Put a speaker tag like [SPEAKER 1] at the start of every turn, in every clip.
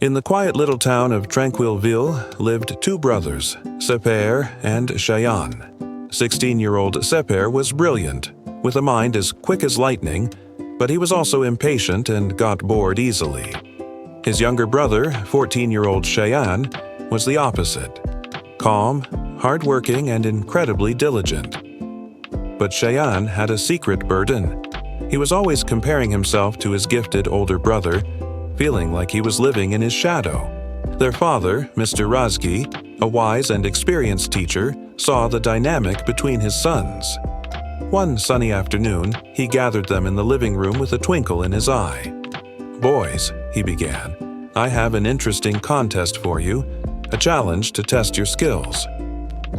[SPEAKER 1] In the quiet little town of Tranquilleville lived two brothers, Sepair and Shayan. 16-year-old Sepair was brilliant, with a mind as quick as lightning, but he was also impatient and got bored easily. His younger brother, 14-year-old Shayan, was the opposite: calm, hardworking, and incredibly diligent. But Shayan had a secret burden. He was always comparing himself to his gifted older brother, feeling like he was living in his shadow. Their father, Mr. Razgi, a wise and experienced teacher, saw the dynamic between his sons. One sunny afternoon, he gathered them in the living room with a twinkle in his eye. "Boys," he began, "I have an interesting contest for you, a challenge to test your skills."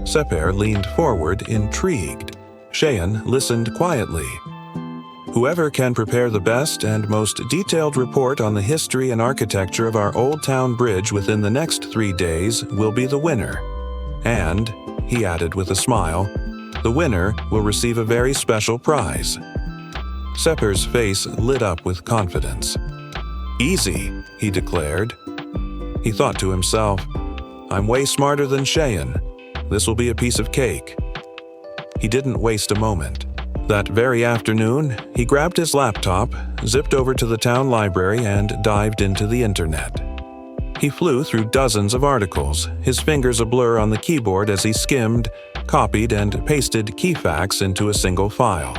[SPEAKER 1] Sepair leaned forward, intrigued. Shayan listened quietly. "Whoever can prepare the best and most detailed report on the history and architecture of our Old Town Bridge within the next 3 days will be the winner. And," he added with a smile, "the winner will receive a very special prize." Sepair's face lit up with confidence. "Easy," he declared. He thought to himself, "I'm way smarter than Shayan. This will be a piece of cake." He didn't waste a moment. That very afternoon, he grabbed his laptop, zipped over to the town library, and dived into the internet. He flew through dozens of articles, his fingers a blur on the keyboard as he skimmed, copied, and pasted key facts into a single file.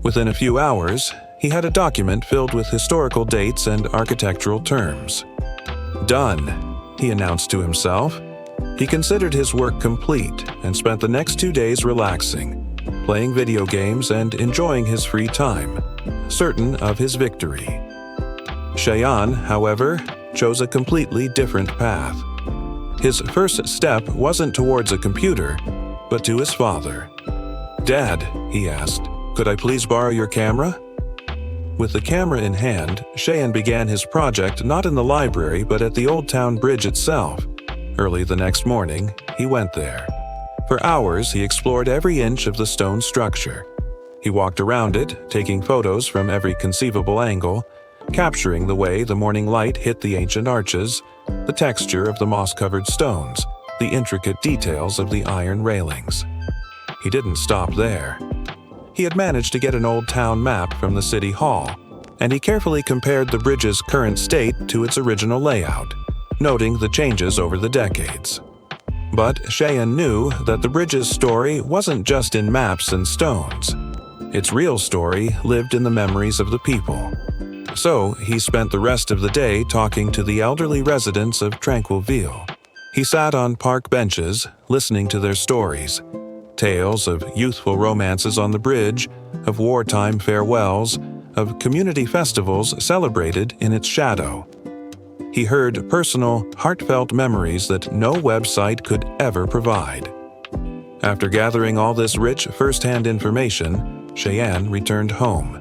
[SPEAKER 1] Within a few hours, he had a document filled with historical dates and architectural terms. "Done," he announced to himself. He considered his work complete and spent the next 2 days relaxing, playing video games and enjoying his free time, certain of his victory. Shayan, however, chose a completely different path. His first step wasn't towards a computer, but to his father. "Dad," he asked, "could I please borrow your camera?" With the camera in hand, Shayan began his project not in the library but at the Old Town Bridge itself. Early the next morning, he went there. For hours, he explored every inch of the stone structure. He walked around it, taking photos from every conceivable angle, capturing the way the morning light hit the ancient arches, the texture of the moss-covered stones, the intricate details of the iron railings. He didn't stop there. He had managed to get an old town map from the city hall, and he carefully compared the bridge's current state to its original layout, noting the changes over the decades. But Shayan knew that the bridge's story wasn't just in maps and stones. Its real story lived in the memories of the people. So he spent the rest of the day talking to the elderly residents of Tranquilleville. He sat on park benches, listening to their stories. Tales of youthful romances on the bridge, of wartime farewells, of community festivals celebrated in its shadow. He heard personal, heartfelt memories that no website could ever provide. After gathering all this rich first-hand information, Shayan returned home.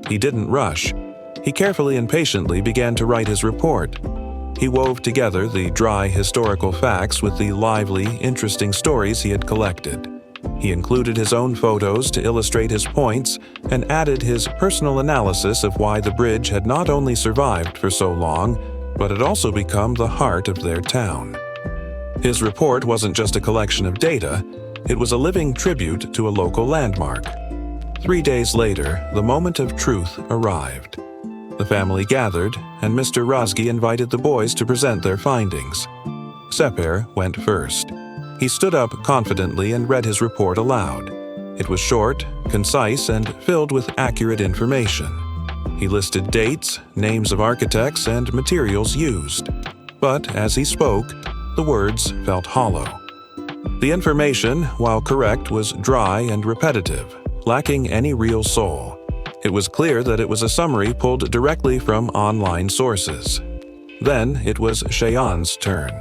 [SPEAKER 1] He didn't rush. He carefully and patiently began to write his report. He wove together the dry historical facts with the lively, interesting stories he had collected. He included his own photos to illustrate his points and added his personal analysis of why the bridge had not only survived for so long, but had also become the heart of their town. His report wasn't just a collection of data, it was a living tribute to a local landmark. 3 days later, the moment of truth arrived. The family gathered, and Mr. Razgi invited the boys to present their findings. Sepair went first. He stood up confidently and read his report aloud. It was short, concise, and filled with accurate information. He listed dates, names of architects, and materials used. But as he spoke, the words felt hollow. The information, while correct, was dry and repetitive, lacking any real soul. It was clear that it was a summary pulled directly from online sources. Then it was Shayan's turn.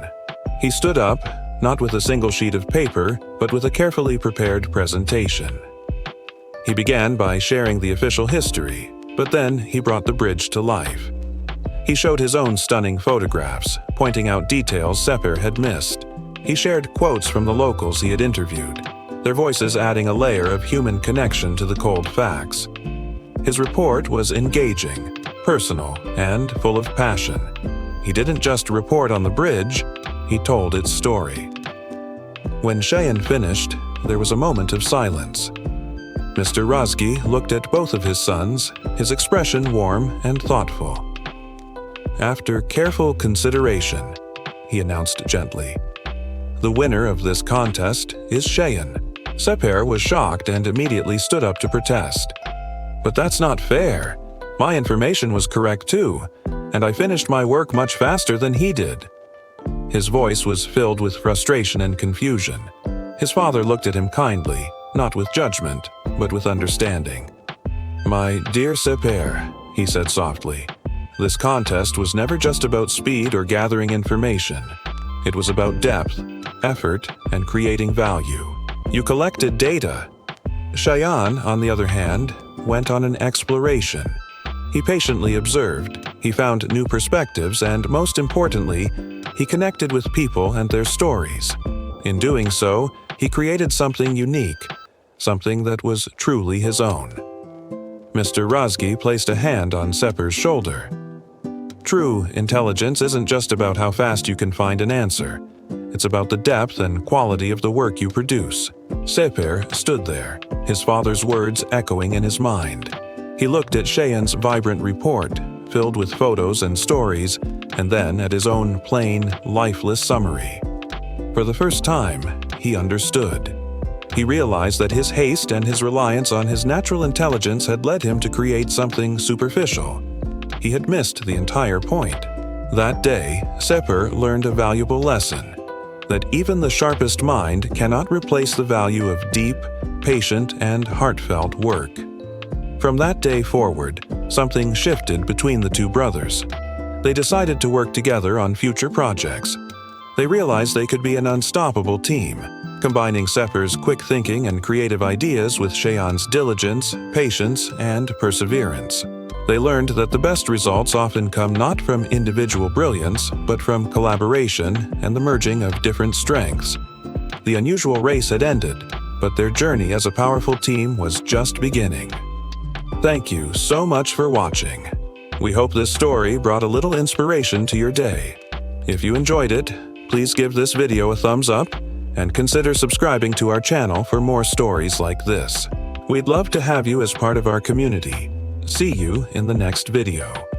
[SPEAKER 1] He stood up, not with a single sheet of paper, but with a carefully prepared presentation. He began by sharing the official history, but then he brought the bridge to life. He showed his own stunning photographs, pointing out details Sepair had missed. He shared quotes from the locals he had interviewed, their voices adding a layer of human connection to the cold facts. His report was engaging, personal, and full of passion. He didn't just report on the bridge, he told its story. When Shayan finished, there was a moment of silence. Mr. Rozgi looked at both of his sons, his expression warm and thoughtful. After careful consideration, he announced gently, "The winner of this contest is Shayan." Sepair was shocked and immediately stood up to protest. "But that's not fair. My information was correct too, and I finished my work much faster than he did." His voice was filled with frustration and confusion. His father looked at him kindly, not with judgment, but with understanding. "My dear Sepair," he said softly, "this contest was never just about speed or gathering information. It was about depth, effort, and creating value. You collected data. Shayan, on the other hand, went on an exploration. He patiently observed, he found new perspectives, and most importantly, he connected with people and their stories. In doing so, he created something unique, something that was truly his own." Mr. Rozgi placed a hand on Sepair's shoulder. "True intelligence isn't just about how fast you can find an answer. It's about the depth and quality of the work you produce." Sepair stood there, his father's words echoing in his mind. He looked at Shayan's vibrant report, filled with photos and stories, and then at his own plain, lifeless summary. For the first time, he understood. He realized that his haste and his reliance on his natural intelligence had led him to create something superficial. He had missed the entire point. That day, Sepair learned a valuable lesson, that even the sharpest mind cannot replace the value of deep, patient, and heartfelt work. From that day forward, something shifted between the two brothers. They decided to work together on future projects. They realized they could be an unstoppable team, combining Sepair's quick thinking and creative ideas with Shayan's diligence, patience, and perseverance. They learned that the best results often come not from individual brilliance, but from collaboration and the merging of different strengths. The unusual race had ended, but their journey as a powerful team was just beginning. Thank you so much for watching. We hope this story brought a little inspiration to your day. If you enjoyed it, please give this video a thumbs up and consider subscribing to our channel for more stories like this. We'd love to have you as part of our community. See you in the next video.